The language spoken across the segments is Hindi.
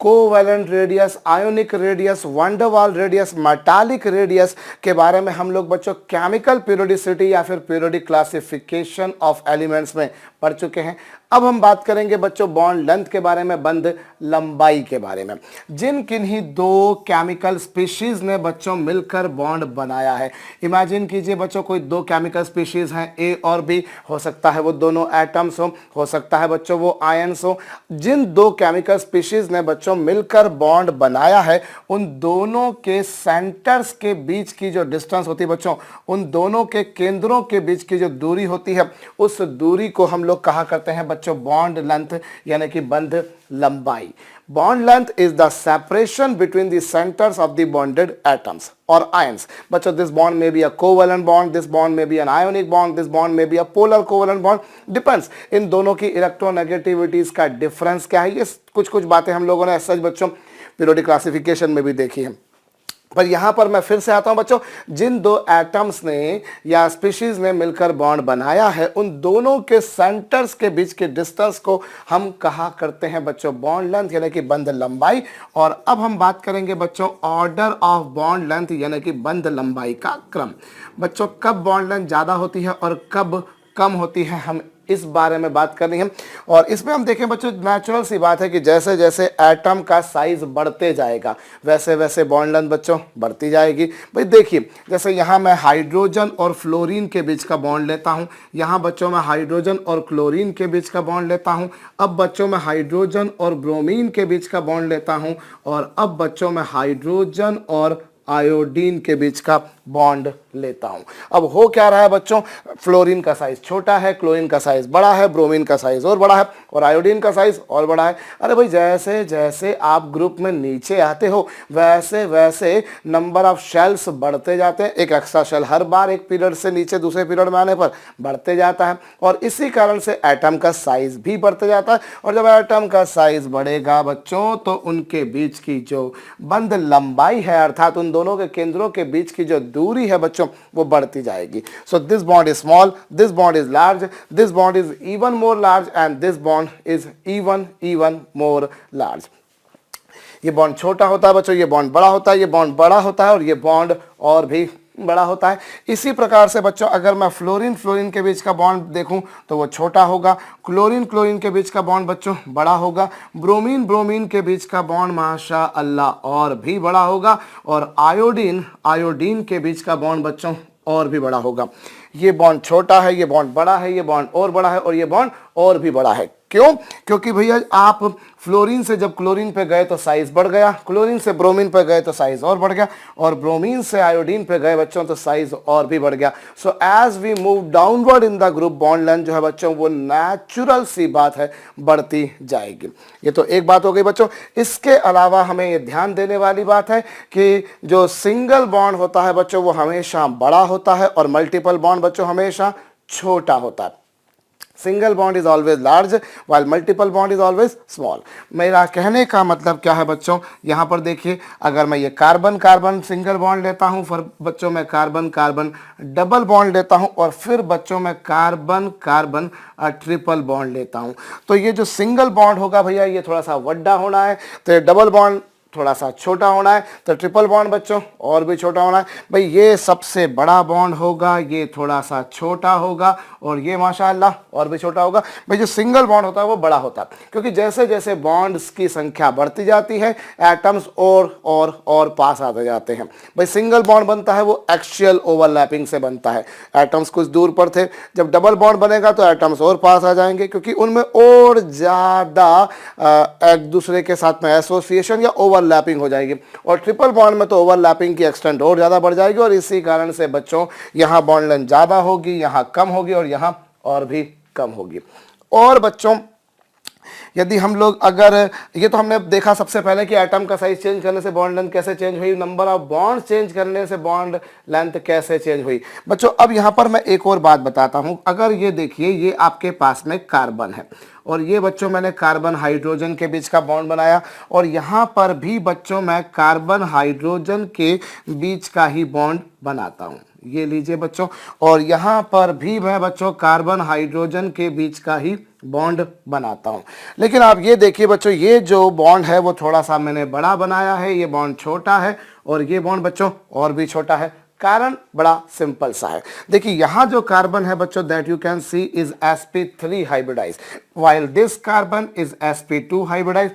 Covalent radius, ionic radius, van der Waals radius, metallic radius के बारे में हम लोग बच्चों केमिकल पीरियोडिसिटी या फिर पीरियोडिक क्लासिफिकेशन ऑफ एलिमेंट्स में पढ़ चुके हैं। अब हम बात करेंगे बच्चों बॉन्ड लेंथ के बारे में, बंध लंबाई के बारे में। जिन किन्हीं दो केमिकल स्पीशीज ने बच्चों मिलकर बॉन्ड बनाया है, इमेजिन कीजिए बच्चों कोई दो केमिकल स्पीशीज हैं ए और बी, हो सकता है वो दोनों एटम्स हो सकता है बच्चों वो आयंस हो। जिन दो केमिकल स्पीशीज ने बच्चों मिलकर बॉन्ड बनाया है, उन दोनों के सेंटर्स के बीच की जो डिस्टेंस होती है बच्चों, उन दोनों के केंद्रों के बीच की जो दूरी होती है, उस दूरी को हम लोग कहा करते हैं बच्चों बॉन्ड लेंथ यानी कि बंध लंबाई। Bond length is the separation between the centres of the bonded atoms और आयंस। बच्चों this bond may be a covalent bond, this bond may be an ionic bond, this bond may be a polar covalent bond, depends in दोनों की इलेक्ट्रोनेगेटिविटीज का डिफरेंस क्या है। ये कुछ बातें हम लोगों ने सच बच्चों पीरियोडिक क्लासिफिकेशन में भी देखी है। पर यहां पर मैं फिर से आता हूं बच्चों, जिन दो एटम्स ने या स्पीशीज ने मिलकर बॉन्ड बनाया है, उन दोनों के सेंटर्स के बीच के डिस्टेंस को हम कहा करते हैं बच्चों बॉन्ड लेंथ यानी कि बंध लंबाई। और अब हम बात करेंगे बच्चों ऑर्डर ऑफ बॉन्ड लेंथ यानी कि बंध लंबाई का क्रम। बच्चों कब बॉन्ड लेंथ ज्यादा होती है और कब कम होती है, हम इस बारे में बात करनी है। और इसमें हम देखें बच्चों नेचुरल सी बात है कि जैसे जैसे एटम का साइज बढ़ते जाएगा वैसे वैसे बॉन्ड लेंथ बच्चों बढ़ती जाएगी। भाई देखिए जैसे यहाँ मैं हाइड्रोजन और फ्लोरीन के बीच का बॉन्ड लेता हूँ, यहाँ बच्चों मैं हाइड्रोजन और क्लोरीन के बीच का बॉन्ड लेता हूँ, अब बच्चों मैं हाइड्रोजन और ब्रोमीन के बीच का बॉन्ड लेता हूँ, और अब बच्चों मैं हाइड्रोजन और आयोडीन के बीच का बॉन्ड लेता हूं। अब हो क्या रहा है बच्चों, फ्लोरीन का साइज छोटा है, क्लोरीन का साइज बड़ा है, ब्रोमीन का साइज और बड़ा है, और आयोडीन का साइज और बड़ा है। अरे भाई जैसे जैसे आप ग्रुप में नीचे आते हो वैसे वैसे नंबर ऑफ शेल्स बढ़ते जाते हैं। एक एक्स्ट्रा शेल हर बार एक पीरियड से नीचे दूसरे पीरियड में आने पर बढ़ते जाता है, और इसी कारण से एटम का साइज भी बढ़ते जाता है। और जब एटम का साइज बढ़ेगा बच्चों तो उनके बीच की जो बंध लंबाई है अर्थात उन दोनों के केंद्रों के बीच की जो दूरी है बच्चों वो बढ़ती जाएगी। So this bond is small, this bond is large, this bond is even more large and this bond is even more large. ये बॉन्ड छोटा होता है बच्चों, ये बॉन्ड बड़ा होता है, ये बॉन्ड बड़ा होता है, और ये बॉन्ड और भी बड़ा होता है। इसी प्रकार से बच्चों अगर मैं फ्लोरीन फ्लोरीन के बीच का बॉन्ड देखूं तो वो छोटा होगा, क्लोरीन क्लोरीन के बीच का बॉन्ड बच्चों बड़ा होगा, ब्रोमीन ब्रोमीन के बीच का बॉन्ड माशा अल्लाह और भी बड़ा होगा, और आयोडीन आयोडीन के बीच का बॉन्ड बच्चों और भी बड़ा होगा। ये बॉन्ड छोटा है, ये बॉन्ड बड़ा है, ये बॉन्ड और बड़ा है, और ये बॉन्ड और भी बड़ा है। क्यों? क्योंकि भैया आप फ्लोरीन से जब क्लोरीन पे गए तो साइज बढ़ गया, क्लोरीन से ब्रोमीन पे गए तो साइज और बढ़ गया, और ब्रोमीन से आयोडीन पे गए बच्चों तो साइज और भी बढ़ गया। So as we move downward in the group bond length जो है बच्चों वो नेचुरल सी बात है बढ़ती जाएगी। ये तो एक बात हो गई बच्चों। इसके अलावा हमें ये ध्यान देने वाली बात है कि जो सिंगल बॉन्ड होता है बच्चों वो हमेशा बड़ा होता है, और मल्टीपल बॉन्ड बच्चों हमेशा छोटा होता है। Single bond is always large while multiple bond is always small. मेरा कहने का मतलब क्या है बच्चों, यहाँ पर देखिए अगर मैं ये कार्बन कार्बन सिंगल बॉन्ड लेता हूँ, फिर बच्चों मैं कार्बन कार्बन डबल बॉन्ड लेता हूँ, और फिर बच्चों मैं कार्बन कार्बन ट्रिपल बॉन्ड लेता हूँ, तो ये जो सिंगल बॉन्ड होगा भैया ये थोड़ा सा बड़ा होना है, तो ये डबल बॉन्ड थोड़ा सा छोटा होना है, तो ट्रिपल बॉन्ड बच्चों और भी छोटा होना है। भाई ये सबसे बड़ा बॉन्ड होगा, ये थोड़ा सा छोटा होगा, और ये माशाअल्लाह और भी छोटा होगा। भाई जो सिंगल बॉन्ड होता है वो बड़ा होता है, क्योंकि जैसे जैसे बॉन्ड्स की संख्या बढ़ती जाती है एटम्स और पास आते जाते हैं। भाई सिंगल बॉन्ड बनता है वो एक्सियल ओवरलैपिंग से बनता है, एटम्स कुछ दूर पर थे, जब डबल बॉन्ड बनेगा तो एटम्स और पास आ जाएंगे, क्योंकि उनमें और ज़्यादा एक दूसरे के साथ में एसोसिएशन या ओवरलैपिंग हो जाएगी, और ट्रिपल बॉन्ड में तो ओवरलैपिंग की एक्सटेंट और ज़्यादा बढ़ जाएगी, और इसी कारण से बच्चों यहाँ बॉन्ड लेंथ ज़्यादा होगी, यहाँ कम होगी, और यहाँ और भी कम होगी। और बच्चों यदि हम लोग अगर ये तो हमने देखा सबसे पहले कि एटम का साइज चेंज करने से बॉन्ड लेंथ कैसे चेंज हुई, नंबर ऑफ बॉन्ड चेंज करने से बॉन्ड लेंथ कैसे चेंज हुई। बच्चों अब यहाँ पर मैं एक और बात बताता हूँ। अगर ये देखिए ये आपके पास में कार्बन है, और ये बच्चों मैंने कार्बन हाइड्रोजन के बीच का बॉन्ड बनाया, और यहाँ पर भी बच्चों मैं कार्बन हाइड्रोजन के बीच का ही बॉन्ड बनाता हूँ। ये लीजिए बच्चों, और यहाँ पर भी मैं बच्चों कार्बन हाइड्रोजन के बीच का ही बॉन्ड बनाता हूं। लेकिन आप ये देखिए बच्चों, ये जो बॉन्ड है वो थोड़ा सा मैंने बड़ा बनाया है, ये बॉन्ड छोटा है और ये बॉन्ड बच्चों और भी छोटा है। कारण बड़ा सिंपल सा है। देखिए यहां जो कार्बन है बच्चों, that you can see is sp3 hybridize, while this carbon is sp2 hybridize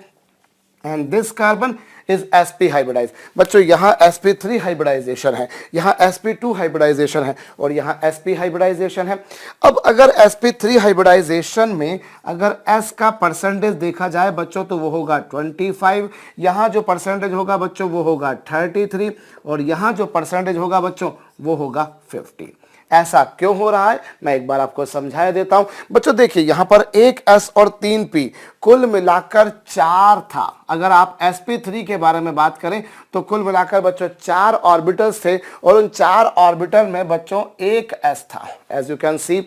and this carbon is sp hybridize. बच्चों यहाँ sp3 हाइब्रिडाइजेशन है, यहाँ sp2 हाइब्रिडाइजेशन है और यहाँ sp हाइब्रिडाइजेशन है। अब अगर sp3 हाइब्रिडाइजेशन में अगर s का परसेंटेज देखा जाए बच्चों तो वो होगा 25, यहाँ जो परसेंटेज होगा बच्चों वो होगा 33 और यहाँ जो परसेंटेज होगा बच्चों वो होगा 50। ऐसा क्यों हो रहा है मैं एक बार आपको समझा देता हूं। बच्चों देखिए यहां पर एक s और 3p कुल मिलाकर 4 था। अगर आप sp3 के बारे में बात करें तो कुल मिलाकर बच्चों 4 ऑर्बिटल्स थे और उन 4 ऑर्बिटल में बच्चों एक s था। As you can see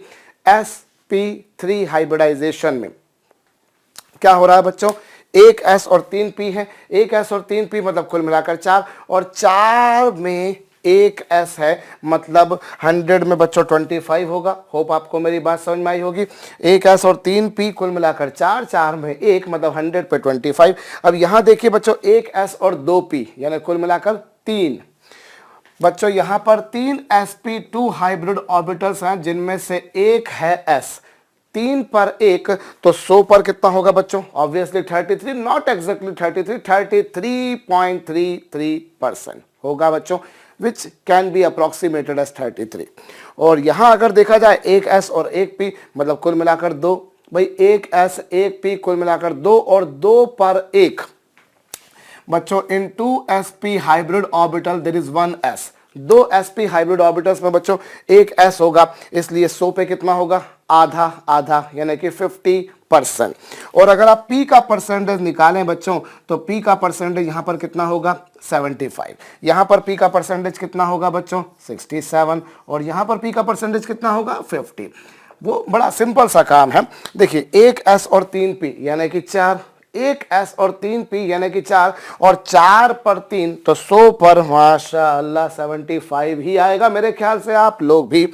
sp3 hybridization में क्या हो रहा है बच्चों, एक s और 3p है, एक s और 3p मतलब कुल मिलाकर 4 और 4 में एक s है, मतलब 100 में बच्चों 25 होगा। होप आपको मेरी बात समझ में आई होगी। एक s और 3p कुल मिलाकर 4, 4 में एक मतलब 100 पे 25। अब यहां देखिए बच्चों एक s और 2p यानी कुल मिलाकर 3। बच्चों यहां पर 3 sp2 हाइब्रिड ऑर्बिटल्स हैं जिनमें से एक है s। 3 पर 1 तो 100 पर कितना होगा बच्चों, ऑब्वियसली 33, नॉट एग्जैक्टली 33, 33.33% होगा बच्चों, which can be approximated as 33। और यहां अगर देखा जाए एक s और एक p मतलब कुल मिलाकर 2। भाई एक s एक p कुल मिलाकर 2 और 2 पर 1 बच्चों in 2 sp hybrid orbital there is 1 s। 2 sp hybrid orbitals में बच्चों एक s होगा, इसलिए 100 पे कितना होगा, आधा आधा यानी कि 50%। और अगर आप p का परसेंटेज निकालें बच्चों तो p का परसेंटेज यहां पर कितना होगा 75, यहां पर p का परसेंटेज कितना होगा बच्चों 67 और यहां पर p का परसेंटेज कितना होगा 50। वो बड़ा सिंपल सा काम है। देखिए एक s और 3p यानी कि 4, एक s और 3p यानी कि 4 और 4 पर 3 तो 100 पर माशाअल्लाह 75 ही आएगा। मेरे ख्याल से आप लोग भी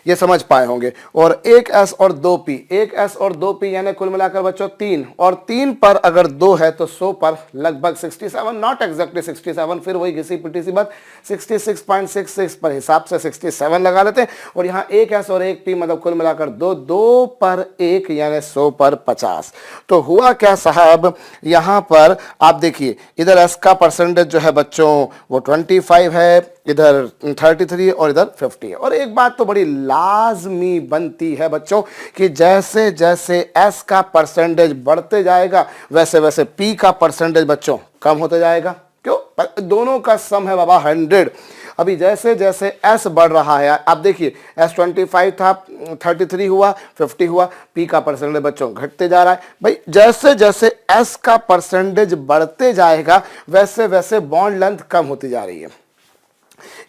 ये समझ पाए होंगे। और एक s और 2p, एक s और 2p यानी कुल मिलाकर बच्चों 3 और 3 पर अगर 2 है तो 100 पर लगभग 67, नॉट एग्जैक्टली 67, फिर वही घिसी पिटी सी बात 66.66 पर हिसाब से 67 लगा लेते हैं। और यहाँ एक s और एक p मतलब कुल मिलाकर 2, 2 पर 1 यानी 100 पर 50। तो हुआ क्या साहब, यहाँ पर आप देखिए इधर s का परसेंटेज जो है बच्चों वो 25 है, इधर 33 और इधर 50 है। और एक बात तो बड़ी लाजमी बनती है बच्चों कि जैसे जैसे s का परसेंटेज बढ़ते जाएगा वैसे वैसे p का परसेंटेज बच्चों कम होते जाएगा। क्यों, दोनों का सम है बाबा 100। अभी जैसे जैसे s बढ़ रहा है, आप देखिए s 25 था, 33 हुआ, 50 हुआ, p का परसेंटेज बच्चों घटते जा रहा है। भाई जैसे जैसे s का परसेंटेज बढ़ते जाएगा वैसे वैसे बॉन्ड लेंथ कम होती जा रही है।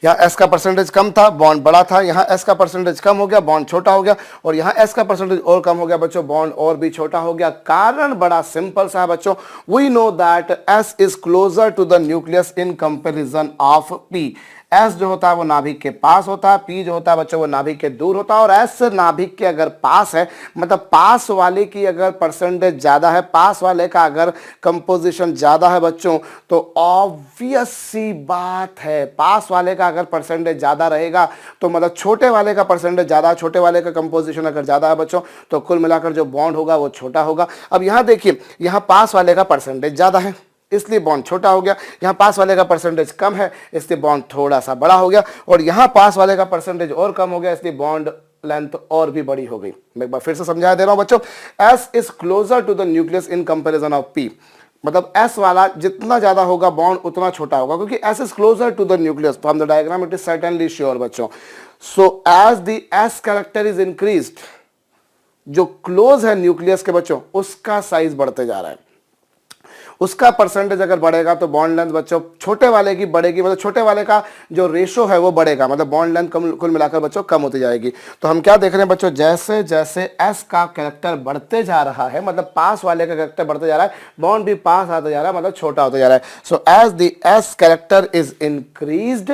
यहाँ s का परसेंटेज कम था, बॉन्ड बड़ा था, यहाँ s का परसेंटेज कम हो गया, बॉन्ड छोटा हो गया, और यहाँ s का परसेंटेज और कम हो गया बच्चों, बॉन्ड और भी छोटा हो गया। कारण बड़ा सिंपल सा है बच्चों, we know that s is closer to the nucleus in comparison of p। S जो होता है वो नाभिक के पास होता है, P जो होता है बच्चों वो नाभिक के दूर होता है। और S नाभिक के अगर पास है मतलब पास वाले की अगर परसेंटेज ज्यादा है, पास वाले का अगर कंपोजिशन ज्यादा है बच्चों, तो ऑब्वियस सी बात है पास वाले का अगर परसेंटेज ज्यादा रहेगा तो मतलब छोटे वाले का परसेंटेज ज्यादा, छोटे वाले का कंपोजिशन अगर ज्यादा है बच्चों तो कुल मिलाकर जो बॉन्ड होगा वो छोटा होगा। अब यहाँ देखिए, यहाँ पास वाले का परसेंटेज ज्यादा है इसलिए बॉन्ड छोटा हो गया, यहाँ पास वाले का परसेंटेज कम है इसलिए बॉन्ड थोड़ा सा बड़ा हो गया, और यहाँ पास वाले का परसेंटेज और कम हो गया इसलिए बॉन्ड लेंथ और भी बड़ी हो गई। मैं एक बार फिर से समझा दे रहा हूं बच्चों, S is closer to the nucleus in comparison of P। मतलब S वाला जितना ज्यादा होगा बॉन्ड उतना छोटा होगा, क्योंकि S is closer to the nucleus from the diagram it is certainly sure बच्चों। So as the S character is increased, जो क्लोज है न्यूक्लियस के बच्चों उसका साइज बढ़ते जा रहा है, उसका परसेंटेज अगर बढ़ेगा तो बॉन्ड लेंथ बच्चों छोटे वाले की बढ़ेगी, मतलब छोटे वाले का जो रेशो है वो बढ़ेगा, मतलब बॉन्ड लेंथ कुल मिलाकर बच्चों कम होती जाएगी। तो हम क्या देख रहे हैं बच्चों, जैसे जैसे S का कैरेक्टर बढ़ते जा रहा है, मतलब पास वाले का कैरेक्टर बढ़ते जा रहा है, बॉन्ड भी पास आता जा रहा है, मतलब छोटा होता जा रहा है। So as the S character is increased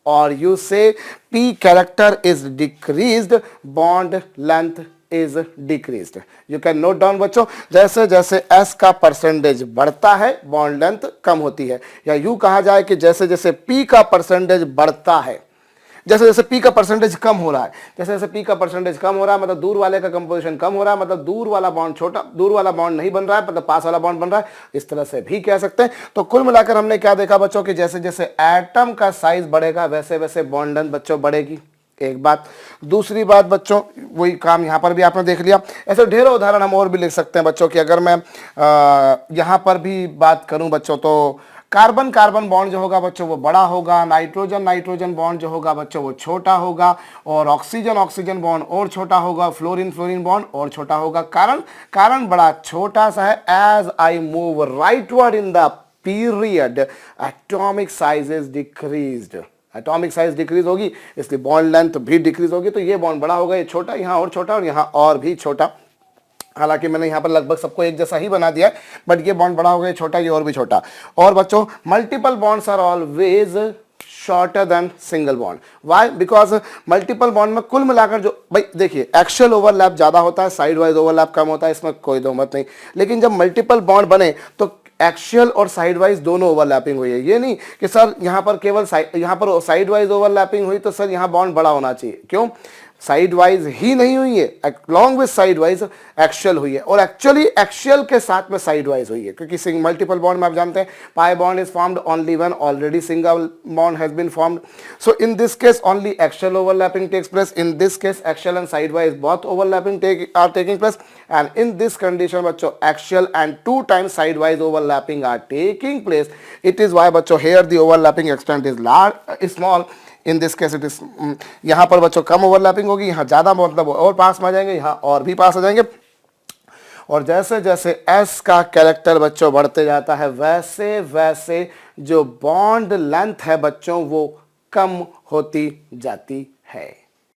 और you say P character is decreased, bond length is decreased. You can note down बच्चों, जैसे जैसे s का परसेंटेज बढ़ता है बॉन्ड लेंथ कम होती है, या यूं कहा जाए कि जैसे जैसे p का परसेंटेज बढ़ता है, जैसे जैसे p का परसेंटेज कम हो रहा है, जैसे जैसे p का परसेंटेज कम हो रहा है मतलब दूर वाले का कंपोजिशन कम हो रहा है, मतलब दूर वाला बॉन्ड छोटा, दूर वाला बॉन्ड नहीं बन रहा है, मतलब पास वाला बॉन्ड बन रहा है, इस तरह से भी कह सकते हैं। तो कुल मिलाकर हमने क्या देखा बच्चों कि जैसे जैसे एटम का साइज बढ़ेगा वैसे वैसे बॉन्ड लेंथ बच्चों बढ़ेगी, एक बात। दूसरी बात बच्चों, वही काम यहां पर भी आपने देख लिया। ऐसे ढेरों उदाहरण हम और भी लिख सकते हैं बच्चों की। अगर मैं यहां पर भी बात करूं बच्चों, तो कार्बन कार्बन बॉन्ड जो होगा बच्चों वो बड़ा होगा, नाइट्रोजन नाइट्रोजन बॉन्ड जो होगा बच्चों वो छोटा होगा, और ऑक्सीजन ऑक्सीजन बॉन्ड और छोटा होगा, फ्लोरीन फ्लोरीन बॉन्ड और छोटा होगा। कारण कारण बड़ा छोटा सा है। As I move rightward in the period atomic size is decreased, atomic size decrease होगी इसलिए बॉन्ड लेंथ भी डिक्रीज होगी। तो ये बॉन्ड बड़ा होगा, ये छोटा, यहाँ और छोटा और यहाँ और भी छोटा। हालांकि मैंने यहाँ पर लगभग सबको एक जैसा ही बना दिया है, बट ये बॉन्ड बड़ा होगा, ये छोटा, ये और भी छोटा। और बच्चों multiple bonds are always shorter than single bond. Why? Because multiple bond में कुल मिलाकर जो, भाई देखिए एक्सियल ओवरलैप ज्यादा होता है, साइड वाइज ओवरलैप कम होता है, इसमें कोई दो मत नहीं। लेकिन जब मल्टीपल बॉन्ड बने तो एक्सियल और साइड वाइज दोनों ओवरलैपिंग हुई है। ये नहीं कि सर यहाँ पर केवल यहाँ पर साइड वाइज ओवरलैपिंग हुई तो सर यहाँ बॉन्ड बड़ा होना चाहिए। क्यों? साइड वाइज ही नहीं हुई है, long with side wise axial हुई है, और एक्चुअली एक्सियल के साथ में साइड वाइज हुई है। क्योंकि मल्टीपल बॉन्ड में आप जानते हैं pi bond is formed only when already single bond has been formed. So in this case only axial overlapping takes place. In this case axial and side wise both overlapping are taking place, and in this condition बच्चों axial and 2 times side wise overlapping are taking place. It is why बच्चों here the overlapping extent is large small. In this case it is, यहां पर बच्चों कम ओवरलैपिंग होगी, यहां ज्यादा, मतलब और पास में आ जाएंगे, यहां और भी पास आ जाएंगे। और जैसे जैसे s का कैरेक्टर बच्चों बढ़ते जाता है वैसे वैसे जो बॉन्ड लेंथ है बच्चों वो कम होती जाती है।